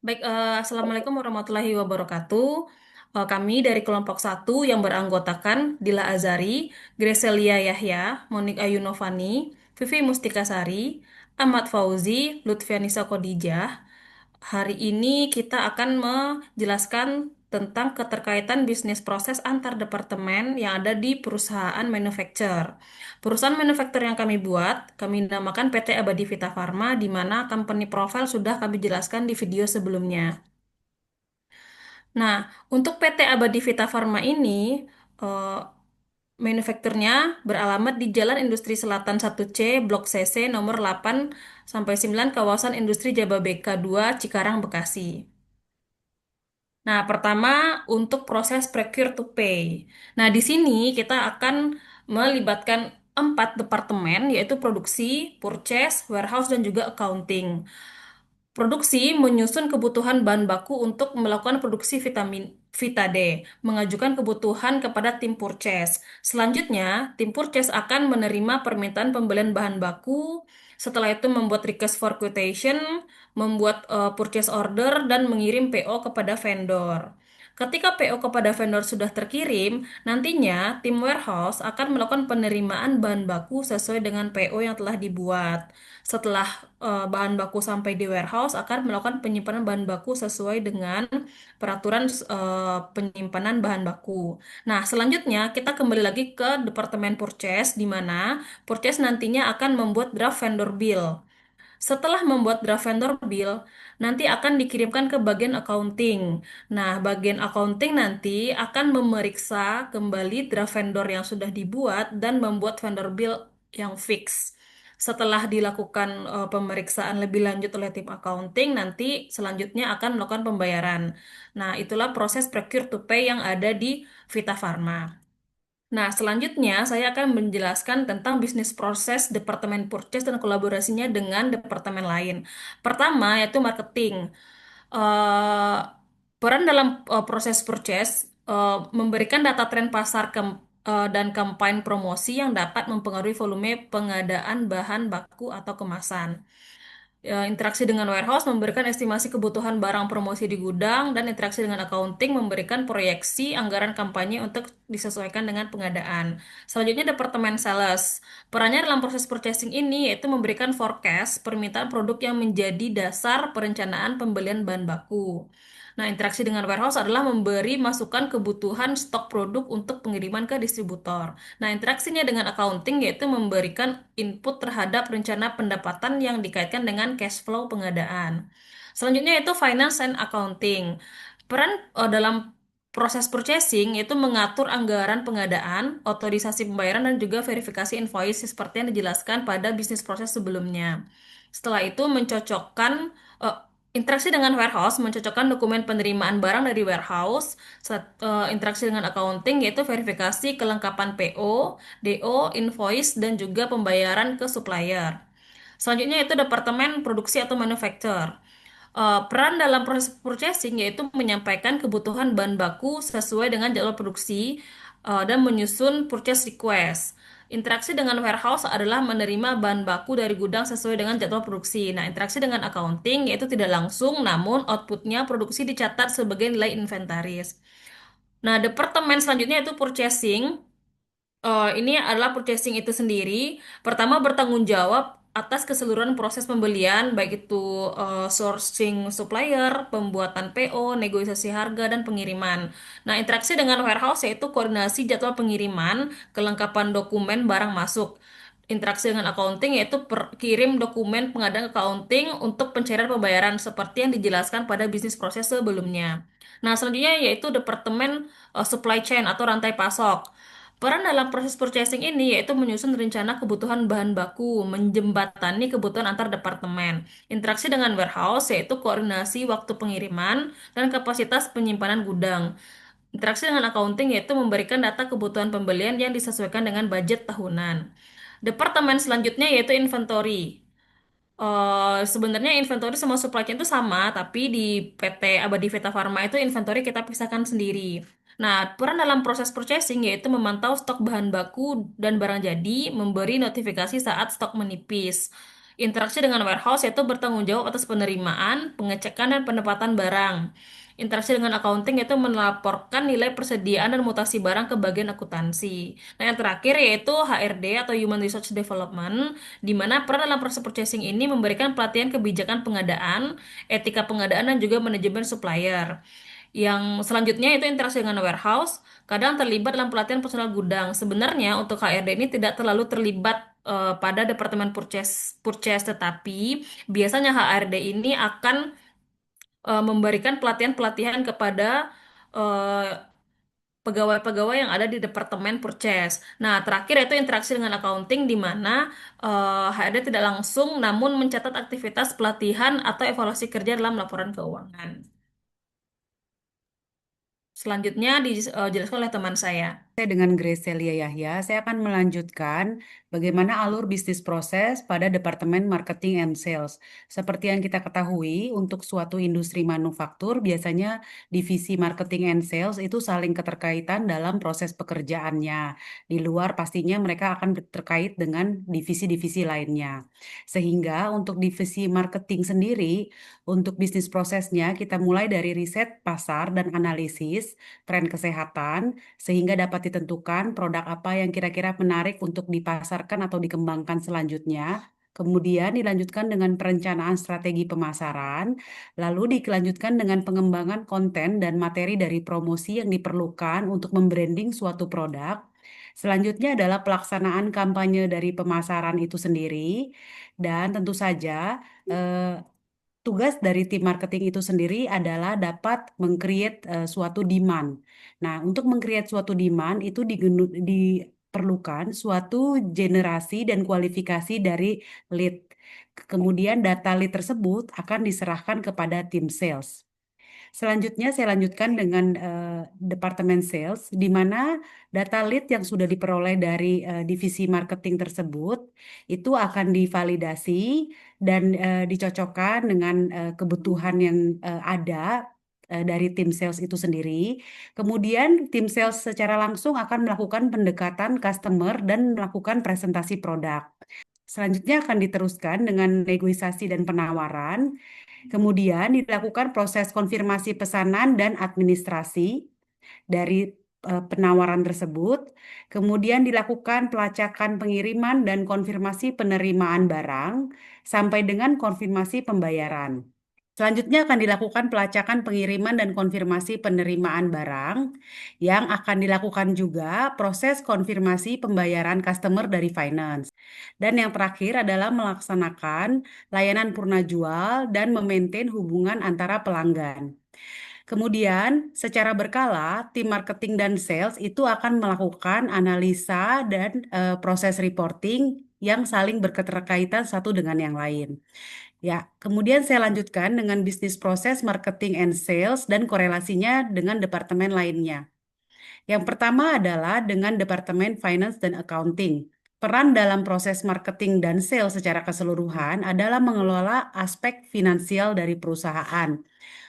Baik, Assalamualaikum warahmatullahi wabarakatuh. Kami dari kelompok satu yang beranggotakan Dila Azari, Greselia Yahya, Monik Ayu Novani, Vivi Mustikasari, Ahmad Fauzi, Lutfianisa Khadijah. Hari ini kita akan menjelaskan tentang keterkaitan bisnis proses antar departemen yang ada di perusahaan manufacturer. Perusahaan manufaktur yang kami buat, kami namakan PT Abadi Vita Farma, di mana company profile sudah kami jelaskan di video sebelumnya. Nah, untuk PT Abadi Vita Farma ini, eh, manufakturnya beralamat di Jalan Industri Selatan 1C, Blok CC nomor 8 sampai 9, kawasan Industri Jababeka 2, Cikarang, Bekasi. Nah, pertama untuk proses procure to pay. Nah, di sini kita akan melibatkan 4 departemen, yaitu produksi, purchase, warehouse, dan juga accounting. Produksi menyusun kebutuhan bahan baku untuk melakukan produksi vitamin Vita D, mengajukan kebutuhan kepada tim purchase. Selanjutnya, tim purchase akan menerima permintaan pembelian bahan baku. Setelah itu membuat request for quotation, membuat purchase order, dan mengirim PO kepada vendor. Ketika PO kepada vendor sudah terkirim, nantinya tim warehouse akan melakukan penerimaan bahan baku sesuai dengan PO yang telah dibuat. Setelah bahan baku sampai di warehouse, akan melakukan penyimpanan bahan baku sesuai dengan peraturan penyimpanan bahan baku. Nah, selanjutnya kita kembali lagi ke departemen purchase, di mana purchase nantinya akan membuat draft vendor bill. Setelah membuat draft vendor bill, nanti akan dikirimkan ke bagian accounting. Nah, bagian accounting nanti akan memeriksa kembali draft vendor yang sudah dibuat dan membuat vendor bill yang fix. Setelah dilakukan pemeriksaan lebih lanjut oleh tim accounting, nanti selanjutnya akan melakukan pembayaran. Nah, itulah proses procure to pay yang ada di Vita Farma. Nah, selanjutnya saya akan menjelaskan tentang bisnis proses Departemen Purchase dan kolaborasinya dengan departemen lain. Pertama, yaitu marketing. Eh, Peran dalam proses purchase memberikan data tren pasar dan kampanye promosi yang dapat mempengaruhi volume pengadaan bahan baku atau kemasan. Interaksi dengan warehouse memberikan estimasi kebutuhan barang promosi di gudang, dan interaksi dengan accounting memberikan proyeksi anggaran kampanye untuk disesuaikan dengan pengadaan. Selanjutnya, Departemen Sales. Perannya dalam proses purchasing ini yaitu memberikan forecast permintaan produk yang menjadi dasar perencanaan pembelian bahan baku. Nah, interaksi dengan warehouse adalah memberi masukan kebutuhan stok produk untuk pengiriman ke distributor. Nah, interaksinya dengan accounting yaitu memberikan input terhadap rencana pendapatan yang dikaitkan dengan cash flow pengadaan. Selanjutnya itu finance and accounting. Peran dalam proses purchasing yaitu mengatur anggaran pengadaan, otorisasi pembayaran, dan juga verifikasi invoice seperti yang dijelaskan pada bisnis proses sebelumnya. Setelah itu eh, interaksi dengan warehouse, mencocokkan dokumen penerimaan barang dari warehouse. Interaksi dengan accounting yaitu verifikasi kelengkapan PO, DO, invoice, dan juga pembayaran ke supplier. Selanjutnya itu departemen produksi atau manufacture. Peran dalam proses purchasing yaitu menyampaikan kebutuhan bahan baku sesuai dengan jadwal produksi dan menyusun purchase request. Interaksi dengan warehouse adalah menerima bahan baku dari gudang sesuai dengan jadwal produksi. Nah, interaksi dengan accounting yaitu tidak langsung, namun outputnya produksi dicatat sebagai nilai inventaris. Nah, departemen selanjutnya itu purchasing. Ini adalah purchasing itu sendiri. Pertama, bertanggung jawab atas keseluruhan proses pembelian, baik itu sourcing supplier, pembuatan PO, negosiasi harga, dan pengiriman. Nah, interaksi dengan warehouse yaitu koordinasi jadwal pengiriman, kelengkapan dokumen barang masuk. Interaksi dengan accounting yaitu kirim dokumen pengadaan ke accounting untuk pencairan pembayaran seperti yang dijelaskan pada bisnis proses sebelumnya. Nah, selanjutnya yaitu departemen supply chain atau rantai pasok. Peran dalam proses purchasing ini yaitu menyusun rencana kebutuhan bahan baku, menjembatani kebutuhan antar departemen. Interaksi dengan warehouse yaitu koordinasi waktu pengiriman dan kapasitas penyimpanan gudang. Interaksi dengan accounting yaitu memberikan data kebutuhan pembelian yang disesuaikan dengan budget tahunan. Departemen selanjutnya yaitu inventory. Sebenarnya inventory sama supply chain itu sama, tapi di PT Abadi Vita Farma itu inventory kita pisahkan sendiri. Nah, peran dalam proses purchasing yaitu memantau stok bahan baku dan barang jadi, memberi notifikasi saat stok menipis. Interaksi dengan warehouse yaitu bertanggung jawab atas penerimaan, pengecekan, dan penempatan barang. Interaksi dengan accounting yaitu melaporkan nilai persediaan dan mutasi barang ke bagian akuntansi. Nah, yang terakhir yaitu HRD atau Human Resource Development, di mana peran dalam proses purchasing ini memberikan pelatihan kebijakan pengadaan, etika pengadaan, dan juga manajemen supplier. Yang selanjutnya itu interaksi dengan warehouse, kadang terlibat dalam pelatihan personal gudang. Sebenarnya untuk HRD ini tidak terlalu terlibat pada departemen purchase, tetapi biasanya HRD ini akan memberikan pelatihan-pelatihan kepada eh, pegawai-pegawai yang ada di departemen purchase. Nah, terakhir itu interaksi dengan accounting di mana HRD tidak langsung namun mencatat aktivitas pelatihan atau evaluasi kerja dalam laporan keuangan. Selanjutnya dijelaskan oleh teman saya. Saya dengan Gracelia Yahya, saya akan melanjutkan bagaimana alur bisnis proses pada Departemen Marketing and Sales. Seperti yang kita ketahui, untuk suatu industri manufaktur, biasanya divisi Marketing and Sales itu saling keterkaitan dalam proses pekerjaannya. Di luar pastinya mereka akan terkait dengan divisi-divisi lainnya. Sehingga untuk divisi marketing sendiri, untuk bisnis prosesnya kita mulai dari riset pasar dan analisis tren kesehatan, sehingga dapat ditentukan produk apa yang kira-kira menarik untuk dipasarkan atau dikembangkan selanjutnya. Kemudian dilanjutkan dengan perencanaan strategi pemasaran, lalu dilanjutkan dengan pengembangan konten dan materi dari promosi yang diperlukan untuk membranding suatu produk. Selanjutnya adalah pelaksanaan kampanye dari pemasaran itu sendiri, dan tentu saja eh, tugas dari tim marketing itu sendiri adalah dapat meng-create suatu demand. Nah, untuk meng-create suatu demand itu diperlukan suatu generasi dan kualifikasi dari lead. Kemudian data lead tersebut akan diserahkan kepada tim sales. Selanjutnya saya lanjutkan dengan Departemen Sales, di mana data lead yang sudah diperoleh dari divisi marketing tersebut itu akan divalidasi dan dicocokkan dengan kebutuhan yang ada dari tim sales itu sendiri. Kemudian tim sales secara langsung akan melakukan pendekatan customer dan melakukan presentasi produk. Selanjutnya akan diteruskan dengan negosiasi dan penawaran. Kemudian dilakukan proses konfirmasi pesanan dan administrasi dari penawaran tersebut. Kemudian dilakukan pelacakan pengiriman dan konfirmasi penerimaan barang sampai dengan konfirmasi pembayaran. Selanjutnya akan dilakukan pelacakan pengiriman dan konfirmasi penerimaan barang yang akan dilakukan juga proses konfirmasi pembayaran customer dari finance. Dan yang terakhir adalah melaksanakan layanan purna jual dan memaintain hubungan antara pelanggan. Kemudian, secara berkala, tim marketing dan sales itu akan melakukan analisa dan proses reporting yang saling berketerkaitan satu dengan yang lain. Ya, kemudian saya lanjutkan dengan bisnis proses marketing and sales dan korelasinya dengan departemen lainnya. Yang pertama adalah dengan Departemen Finance dan Accounting. Peran dalam proses marketing dan sales secara keseluruhan adalah mengelola aspek finansial dari perusahaan.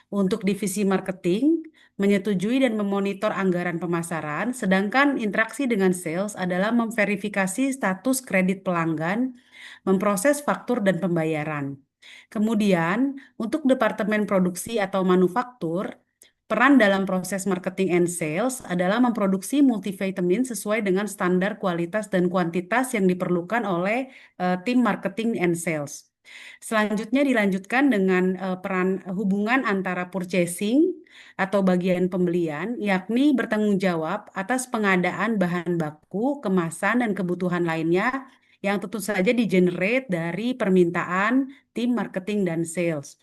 Untuk divisi marketing, menyetujui dan memonitor anggaran pemasaran, sedangkan interaksi dengan sales adalah memverifikasi status kredit pelanggan, memproses faktur dan pembayaran. Kemudian, untuk departemen produksi atau manufaktur, peran dalam proses marketing and sales adalah memproduksi multivitamin sesuai dengan standar kualitas dan kuantitas yang diperlukan oleh tim marketing and sales. Selanjutnya dilanjutkan dengan peran hubungan antara purchasing atau bagian pembelian, yakni bertanggung jawab atas pengadaan bahan baku, kemasan, dan kebutuhan lainnya yang tentu saja di-generate dari permintaan tim marketing dan sales.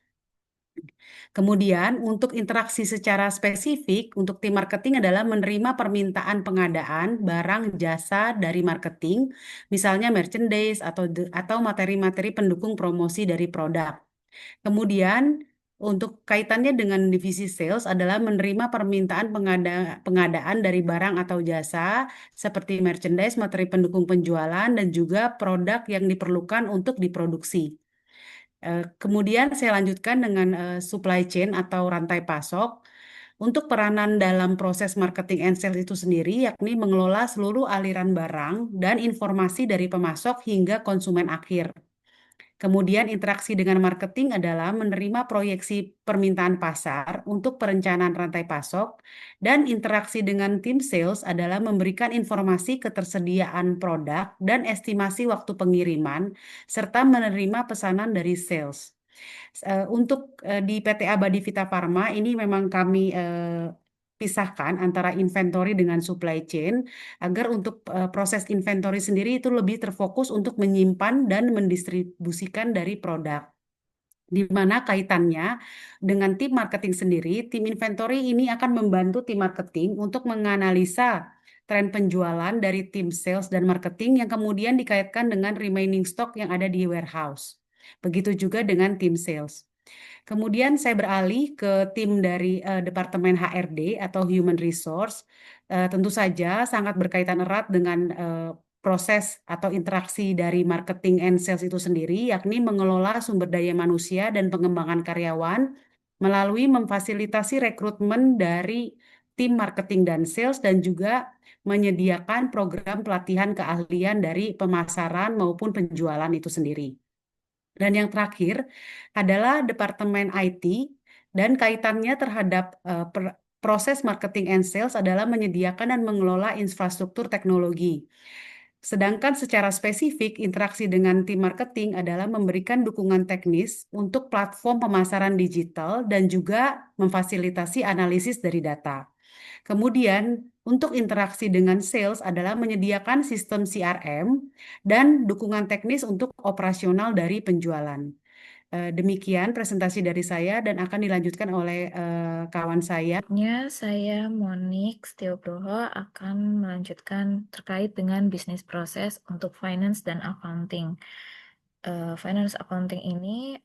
Kemudian untuk interaksi secara spesifik untuk tim marketing adalah menerima permintaan pengadaan barang jasa dari marketing, misalnya merchandise atau materi-materi pendukung promosi dari produk. Kemudian untuk kaitannya dengan divisi sales adalah menerima permintaan pengadaan dari barang atau jasa seperti merchandise, materi pendukung penjualan, dan juga produk yang diperlukan untuk diproduksi. Kemudian saya lanjutkan dengan supply chain atau rantai pasok. Untuk peranan dalam proses marketing and sales itu sendiri, yakni mengelola seluruh aliran barang dan informasi dari pemasok hingga konsumen akhir. Kemudian interaksi dengan marketing adalah menerima proyeksi permintaan pasar untuk perencanaan rantai pasok, dan interaksi dengan tim sales adalah memberikan informasi ketersediaan produk dan estimasi waktu pengiriman, serta menerima pesanan dari sales. Untuk di PT Abadi Vita Farma ini memang kami pisahkan antara inventory dengan supply chain agar untuk proses inventory sendiri itu lebih terfokus untuk menyimpan dan mendistribusikan dari produk. Di mana kaitannya dengan tim marketing sendiri, tim inventory ini akan membantu tim marketing untuk menganalisa tren penjualan dari tim sales dan marketing yang kemudian dikaitkan dengan remaining stock yang ada di warehouse. Begitu juga dengan tim sales. Kemudian saya beralih ke tim dari Departemen HRD atau Human Resource. Tentu saja sangat berkaitan erat dengan proses atau interaksi dari marketing and sales itu sendiri, yakni mengelola sumber daya manusia dan pengembangan karyawan melalui memfasilitasi rekrutmen dari tim marketing dan sales dan juga menyediakan program pelatihan keahlian dari pemasaran maupun penjualan itu sendiri. Dan yang terakhir adalah Departemen IT dan kaitannya terhadap proses marketing and sales adalah menyediakan dan mengelola infrastruktur teknologi. Sedangkan secara spesifik, interaksi dengan tim marketing adalah memberikan dukungan teknis untuk platform pemasaran digital dan juga memfasilitasi analisis dari data. Kemudian, untuk interaksi dengan sales adalah menyediakan sistem CRM dan dukungan teknis untuk operasional dari penjualan. Demikian presentasi dari saya dan akan dilanjutkan oleh kawan saya. Saya Monik Setiobroho akan melanjutkan terkait dengan bisnis proses untuk finance dan accounting. Finance accounting ini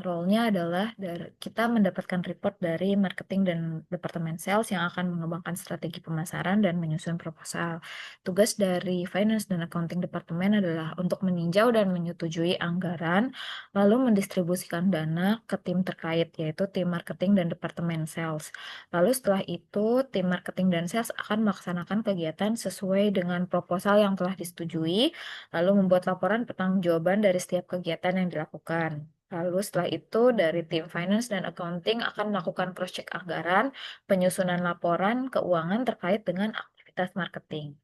role-nya adalah kita mendapatkan report dari marketing dan departemen sales yang akan mengembangkan strategi pemasaran dan menyusun proposal. Tugas dari finance dan accounting departemen adalah untuk meninjau dan menyetujui anggaran, lalu mendistribusikan dana ke tim terkait, yaitu tim marketing dan departemen sales. Lalu setelah itu, tim marketing dan sales akan melaksanakan kegiatan sesuai dengan proposal yang telah disetujui, lalu membuat laporan pertanggungjawaban dari setiap kegiatan yang dilakukan. Lalu setelah itu dari tim finance dan accounting akan melakukan cross-check anggaran, penyusunan laporan keuangan terkait dengan aktivitas marketing.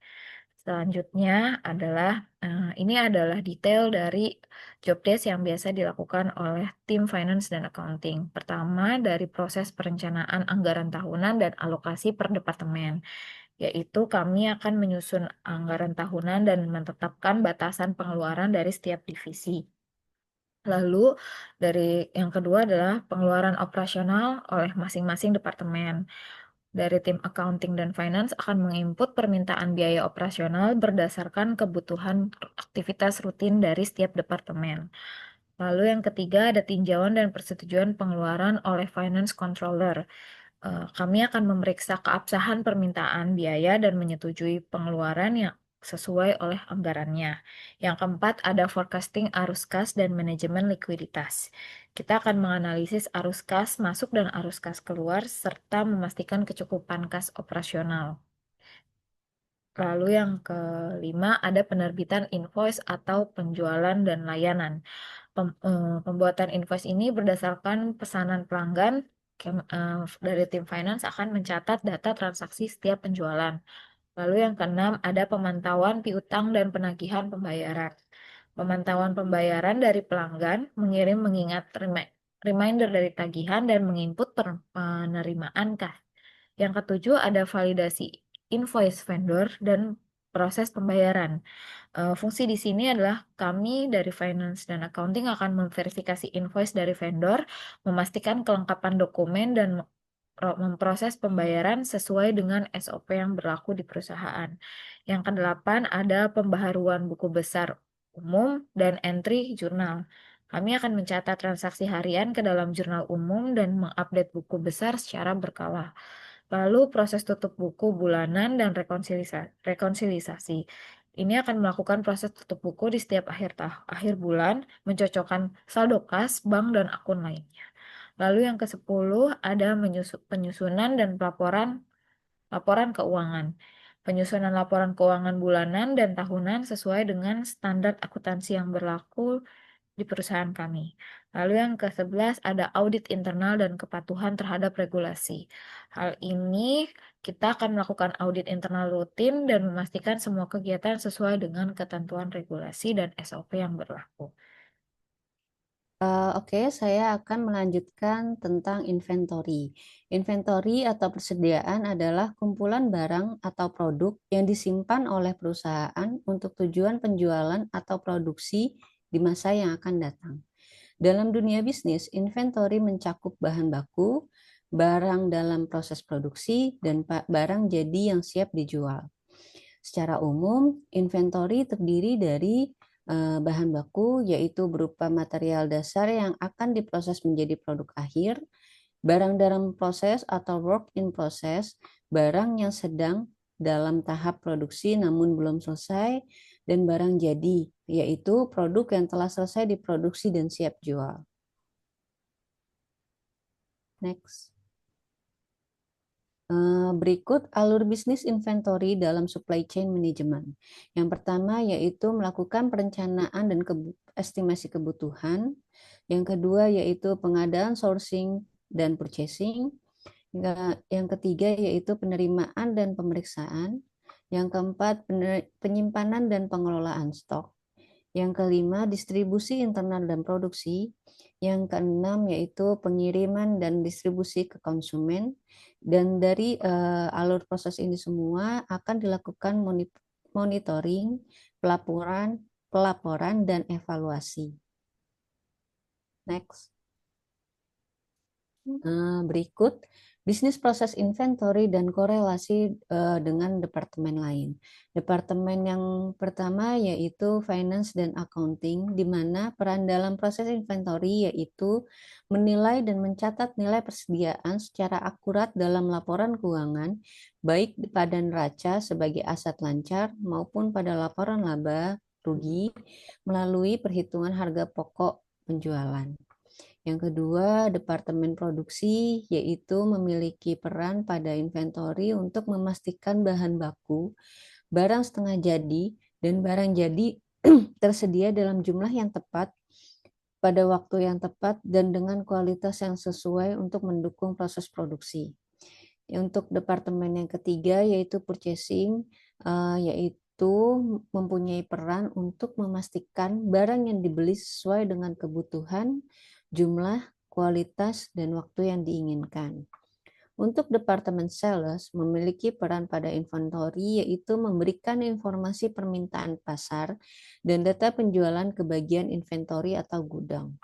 Selanjutnya adalah ini adalah detail dari job desk yang biasa dilakukan oleh tim finance dan accounting. Pertama, dari proses perencanaan anggaran tahunan dan alokasi per departemen, yaitu kami akan menyusun anggaran tahunan dan menetapkan batasan pengeluaran dari setiap divisi. Lalu dari yang kedua adalah pengeluaran operasional oleh masing-masing departemen. Dari tim accounting dan finance akan menginput permintaan biaya operasional berdasarkan kebutuhan aktivitas rutin dari setiap departemen. Lalu yang ketiga ada tinjauan dan persetujuan pengeluaran oleh finance controller. Kami akan memeriksa keabsahan permintaan biaya dan menyetujui pengeluaran yang sesuai oleh anggarannya. Yang keempat, ada forecasting arus kas dan manajemen likuiditas. Kita akan menganalisis arus kas masuk dan arus kas keluar, serta memastikan kecukupan kas operasional. Lalu yang kelima, ada penerbitan invoice atau penjualan dan layanan. Pembuatan invoice ini berdasarkan pesanan pelanggan. Dari tim finance akan mencatat data transaksi setiap penjualan. Lalu yang keenam, ada pemantauan piutang dan penagihan pembayaran. Pemantauan pembayaran dari pelanggan, mengirim mengingat reminder dari tagihan dan menginput penerimaan kas. Yang ketujuh, ada validasi invoice vendor dan proses pembayaran. Fungsi di sini adalah kami dari finance dan accounting akan memverifikasi invoice dari vendor, memastikan kelengkapan dokumen dan memproses pembayaran sesuai dengan SOP yang berlaku di perusahaan. Yang kedelapan ada pembaharuan buku besar umum dan entry jurnal. Kami akan mencatat transaksi harian ke dalam jurnal umum dan mengupdate buku besar secara berkala. Lalu proses tutup buku bulanan dan rekonsiliasi. Ini akan melakukan proses tutup buku di setiap akhir bulan, mencocokkan saldo kas, bank, dan akun lainnya. Lalu yang ke-10 ada penyusunan dan laporan keuangan. Penyusunan laporan keuangan bulanan dan tahunan sesuai dengan standar akuntansi yang berlaku di perusahaan kami. Lalu yang ke-11 ada audit internal dan kepatuhan terhadap regulasi. Hal ini kita akan melakukan audit internal rutin dan memastikan semua kegiatan sesuai dengan ketentuan regulasi dan SOP yang berlaku. Oke, saya akan melanjutkan tentang inventory. Inventory atau persediaan adalah kumpulan barang atau produk yang disimpan oleh perusahaan untuk tujuan penjualan atau produksi di masa yang akan datang. Dalam dunia bisnis, inventory mencakup bahan baku, barang dalam proses produksi, dan barang jadi yang siap dijual. Secara umum, inventory terdiri dari bahan baku, yaitu berupa material dasar yang akan diproses menjadi produk akhir, barang dalam proses atau work in process, barang yang sedang dalam tahap produksi namun belum selesai, dan barang jadi, yaitu produk yang telah selesai diproduksi dan siap jual. Next. Berikut alur bisnis inventory dalam supply chain management. Yang pertama yaitu melakukan perencanaan dan estimasi kebutuhan. Yang kedua yaitu pengadaan sourcing dan purchasing. Yang ketiga yaitu penerimaan dan pemeriksaan. Yang keempat penyimpanan dan pengelolaan stok. Yang kelima distribusi internal dan produksi. Yang keenam yaitu pengiriman dan distribusi ke konsumen. Dan dari alur proses ini semua akan dilakukan monitoring, pelaporan dan evaluasi. Next. Berikut bisnis proses inventory dan korelasi dengan departemen lain. Departemen yang pertama yaitu finance dan accounting, di mana peran dalam proses inventory yaitu menilai dan mencatat nilai persediaan secara akurat dalam laporan keuangan, baik pada neraca sebagai aset lancar maupun pada laporan laba rugi melalui perhitungan harga pokok penjualan. Yang kedua, departemen produksi yaitu memiliki peran pada inventory untuk memastikan bahan baku, barang setengah jadi, dan barang jadi tersedia dalam jumlah yang tepat, pada waktu yang tepat, dan dengan kualitas yang sesuai untuk mendukung proses produksi. Untuk departemen yang ketiga yaitu purchasing, yaitu mempunyai peran untuk memastikan barang yang dibeli sesuai dengan kebutuhan, jumlah, kualitas, dan waktu yang diinginkan. Untuk departemen sales memiliki peran pada inventory yaitu memberikan informasi permintaan pasar dan data penjualan ke bagian inventory atau gudang.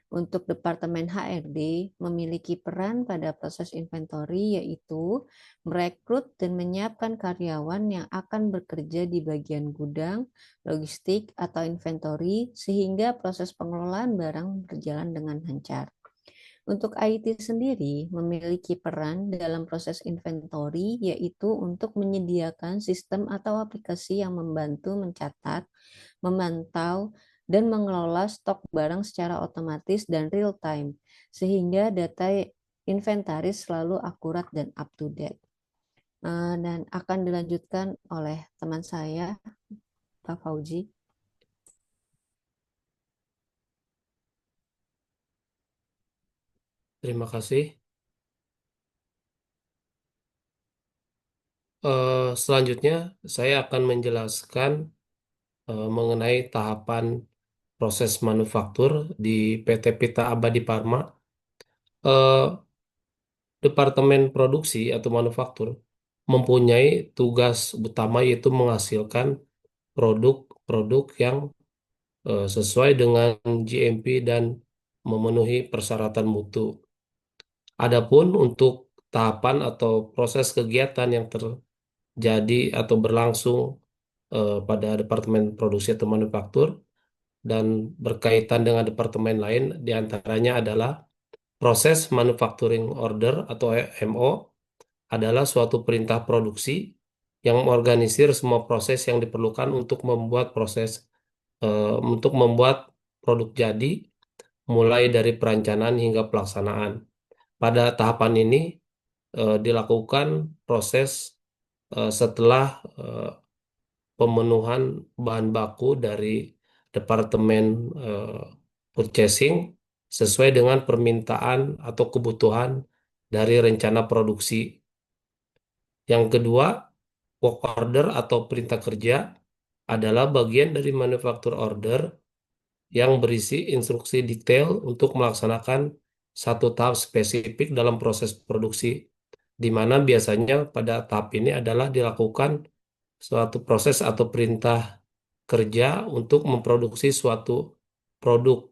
Untuk departemen HRD memiliki peran pada proses inventory yaitu merekrut dan menyiapkan karyawan yang akan bekerja di bagian gudang, logistik, atau inventory sehingga proses pengelolaan barang berjalan dengan lancar. Untuk IT sendiri memiliki peran dalam proses inventory yaitu untuk menyediakan sistem atau aplikasi yang membantu mencatat, memantau, dan mengelola stok barang secara otomatis dan real time, sehingga data inventaris selalu akurat dan up to date. Dan akan dilanjutkan oleh teman saya, Pak Fauzi. Terima kasih. Selanjutnya, saya akan menjelaskan mengenai tahapan proses manufaktur di PT Pita Abadi Parma. Eh, Departemen produksi atau manufaktur mempunyai tugas utama yaitu menghasilkan produk-produk yang sesuai dengan GMP dan memenuhi persyaratan mutu. Adapun untuk tahapan atau proses kegiatan yang terjadi atau berlangsung pada departemen produksi atau manufaktur dan berkaitan dengan departemen lain, diantaranya adalah proses manufacturing order atau MO adalah suatu perintah produksi yang mengorganisir semua proses yang diperlukan untuk membuat produk jadi, mulai dari perencanaan hingga pelaksanaan. Pada tahapan ini dilakukan proses setelah pemenuhan bahan baku dari departemen purchasing sesuai dengan permintaan atau kebutuhan dari rencana produksi. Yang kedua, work order atau perintah kerja adalah bagian dari manufacture order yang berisi instruksi detail untuk melaksanakan satu tahap spesifik dalam proses produksi, di mana biasanya pada tahap ini adalah dilakukan suatu proses atau perintah kerja untuk memproduksi suatu produk.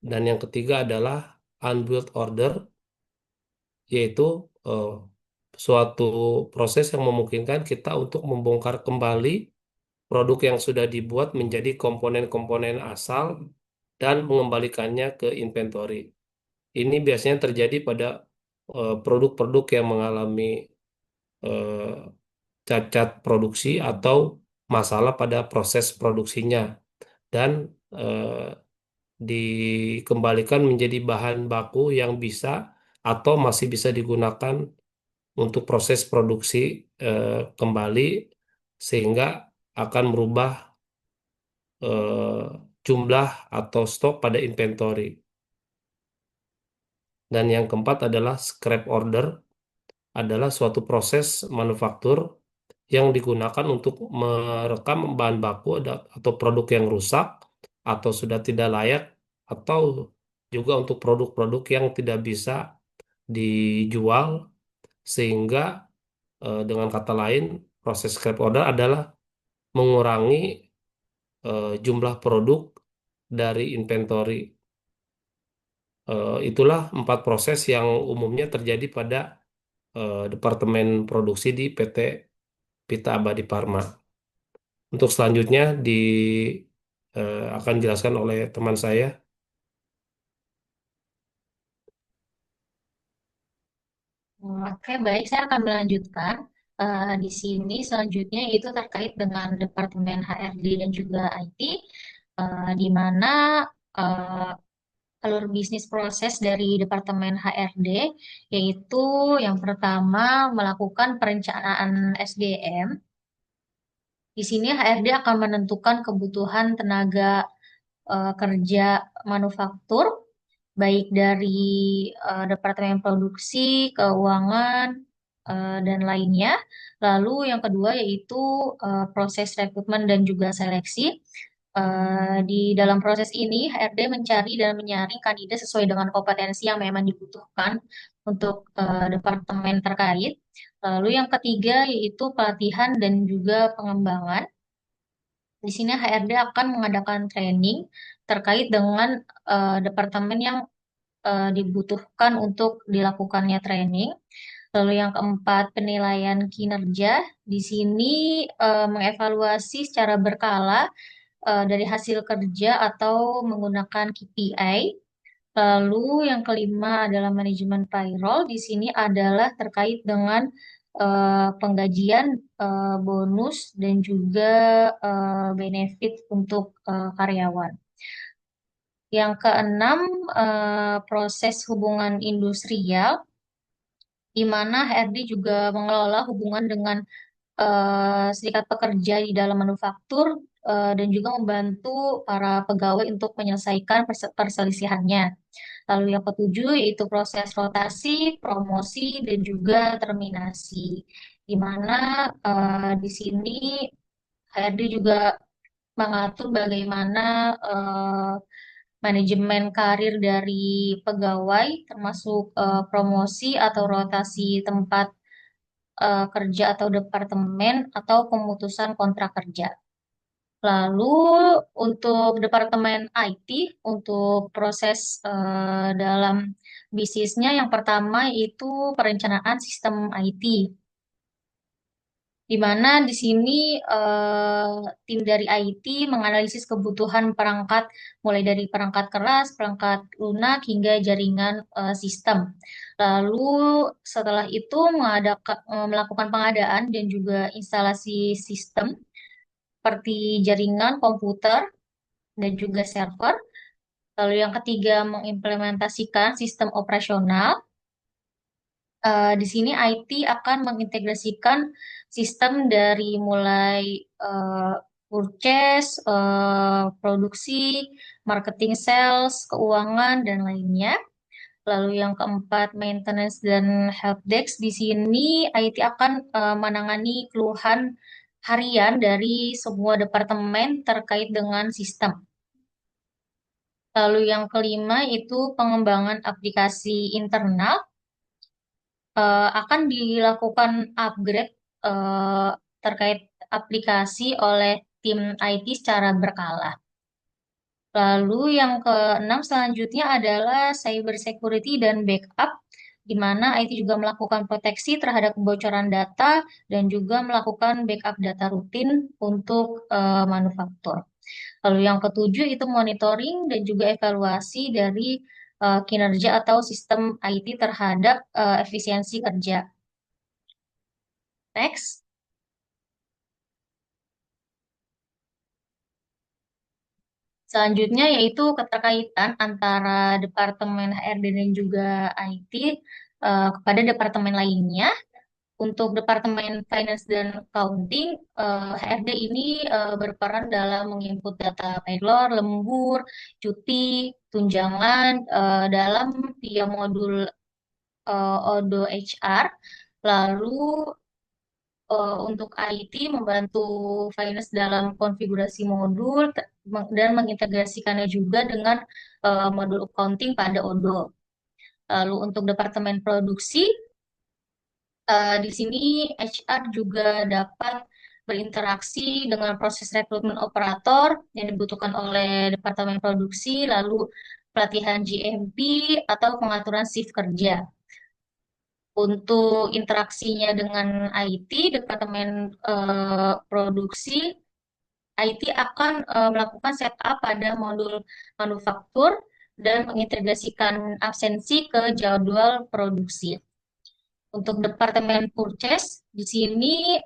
Dan yang ketiga adalah unbilled order, yaitu eh, suatu proses yang memungkinkan kita untuk membongkar kembali produk yang sudah dibuat menjadi komponen-komponen asal dan mengembalikannya ke inventory. Ini biasanya terjadi pada produk-produk yang mengalami eh, cacat produksi atau masalah pada proses produksinya dan eh, dikembalikan menjadi bahan baku yang bisa atau masih bisa digunakan untuk proses produksi kembali sehingga akan merubah eh, jumlah atau stok pada inventory. Dan yang keempat adalah scrap order, adalah suatu proses manufaktur yang digunakan untuk merekam bahan baku atau produk yang rusak atau sudah tidak layak atau juga untuk produk-produk yang tidak bisa dijual sehingga dengan kata lain proses scrap order adalah mengurangi jumlah produk dari inventory. Itulah 4 proses yang umumnya terjadi pada Departemen Produksi di PT Pita Abadi Parma. Untuk selanjutnya akan dijelaskan oleh teman saya. Oke, baik. Saya akan melanjutkan. Di sini selanjutnya itu terkait dengan Departemen HRD dan juga IT, di mana eh, alur bisnis proses dari Departemen HRD, yaitu yang pertama melakukan perencanaan SDM. Di sini HRD akan menentukan kebutuhan tenaga kerja manufaktur, baik dari Departemen Produksi, Keuangan, dan lainnya. Lalu yang kedua yaitu proses rekrutmen dan juga seleksi. Di dalam proses ini, HRD mencari dan menyaring kandidat sesuai dengan kompetensi yang memang dibutuhkan untuk departemen terkait. Lalu yang ketiga yaitu pelatihan dan juga pengembangan. Di sini HRD akan mengadakan training terkait dengan departemen yang dibutuhkan untuk dilakukannya training. Lalu yang keempat, penilaian kinerja. Di sini mengevaluasi secara berkala dari hasil kerja atau menggunakan KPI. Lalu yang kelima adalah manajemen payroll. Di sini adalah terkait dengan penggajian, bonus, dan juga benefit untuk karyawan. Yang keenam, proses hubungan industrial, di mana HRD juga mengelola hubungan dengan serikat pekerja di dalam manufaktur dan juga membantu para pegawai untuk menyelesaikan perselisihannya. Lalu yang ketujuh yaitu proses rotasi, promosi, dan juga terminasi, di mana di sini HRD juga mengatur bagaimana manajemen karir dari pegawai, termasuk promosi atau rotasi tempat kerja atau departemen atau pemutusan kontrak kerja. Lalu untuk departemen IT, untuk proses dalam bisnisnya yang pertama itu perencanaan sistem IT, di mana di sini tim dari IT menganalisis kebutuhan perangkat mulai dari perangkat keras, perangkat lunak hingga jaringan sistem. Lalu setelah itu melakukan pengadaan dan juga instalasi sistem seperti jaringan komputer dan juga server. Lalu yang ketiga mengimplementasikan sistem operasional. Di sini IT akan mengintegrasikan sistem dari mulai purchase, produksi, marketing, sales, keuangan, dan lainnya. Lalu yang keempat, maintenance dan help desk. Di sini IT akan menangani keluhan harian dari semua departemen terkait dengan sistem. Lalu yang kelima itu pengembangan aplikasi internal. Akan dilakukan upgrade terkait aplikasi oleh tim IT secara berkala. Lalu yang keenam selanjutnya adalah cyber security dan backup, di mana IT juga melakukan proteksi terhadap kebocoran data dan juga melakukan backup data rutin untuk manufaktur. Lalu yang ketujuh itu monitoring dan juga evaluasi dari kinerja atau sistem IT terhadap efisiensi kerja. Next. Selanjutnya yaitu keterkaitan antara Departemen HRD dan juga IT kepada departemen lainnya. Untuk Departemen Finance dan Accounting, HRD ini berperan dalam menginput data payroll, lembur, cuti, tunjangan dalam via modul Odo HR. Lalu untuk IT membantu finance dalam konfigurasi modul dan mengintegrasikannya juga dengan modul accounting pada Odo. Lalu untuk departemen produksi, di sini HR juga dapat berinteraksi dengan proses rekrutmen operator yang dibutuhkan oleh departemen produksi, lalu pelatihan GMP atau pengaturan shift kerja. Untuk interaksinya dengan IT, Departemen Produksi, IT akan melakukan setup pada modul manufaktur dan mengintegrasikan absensi ke jadwal produksi. Untuk Departemen Purchase, di sini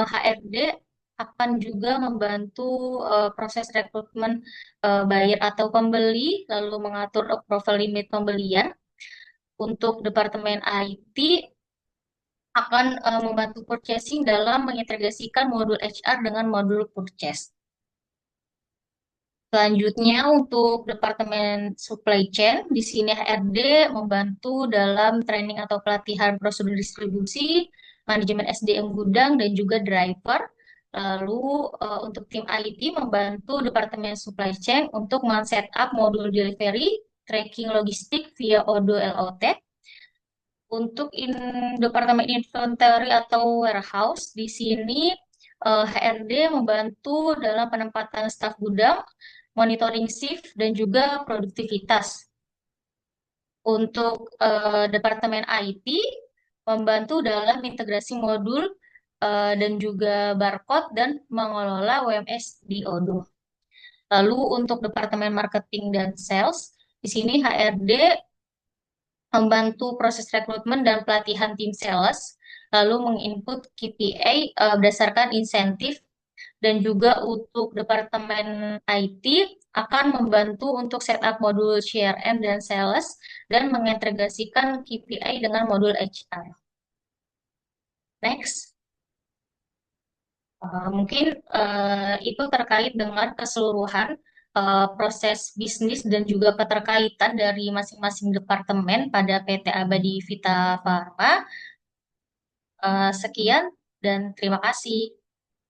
HRD akan juga membantu proses rekrutmen buyer atau pembeli, lalu mengatur approval limit pembelian. Untuk Departemen IT akan membantu purchasing dalam mengintegrasikan modul HR dengan modul purchase. Selanjutnya untuk Departemen Supply Chain, di sini HRD membantu dalam training atau pelatihan prosedur distribusi, manajemen SDM gudang, dan juga driver. Lalu untuk tim IT membantu Departemen Supply Chain untuk men-setup modul delivery, tracking logistik via Odo LOT. Untuk Departemen Inventory atau Warehouse, di sini HRD membantu dalam penempatan staf gudang, monitoring shift, dan juga produktivitas. Untuk Departemen IT, membantu dalam integrasi modul dan juga barcode dan mengelola WMS di Odoo. Lalu untuk Departemen Marketing dan Sales, di sini HRD membantu proses rekrutmen dan pelatihan tim sales, lalu menginput KPI berdasarkan insentif, dan juga untuk Departemen IT akan membantu untuk setup modul CRM dan sales, dan mengintegrasikan KPI dengan modul HR. Next. Mungkin itu terkait dengan keseluruhan proses bisnis dan juga keterkaitan dari masing-masing departemen pada PT Abadi Vita Farma. Sekian dan terima kasih.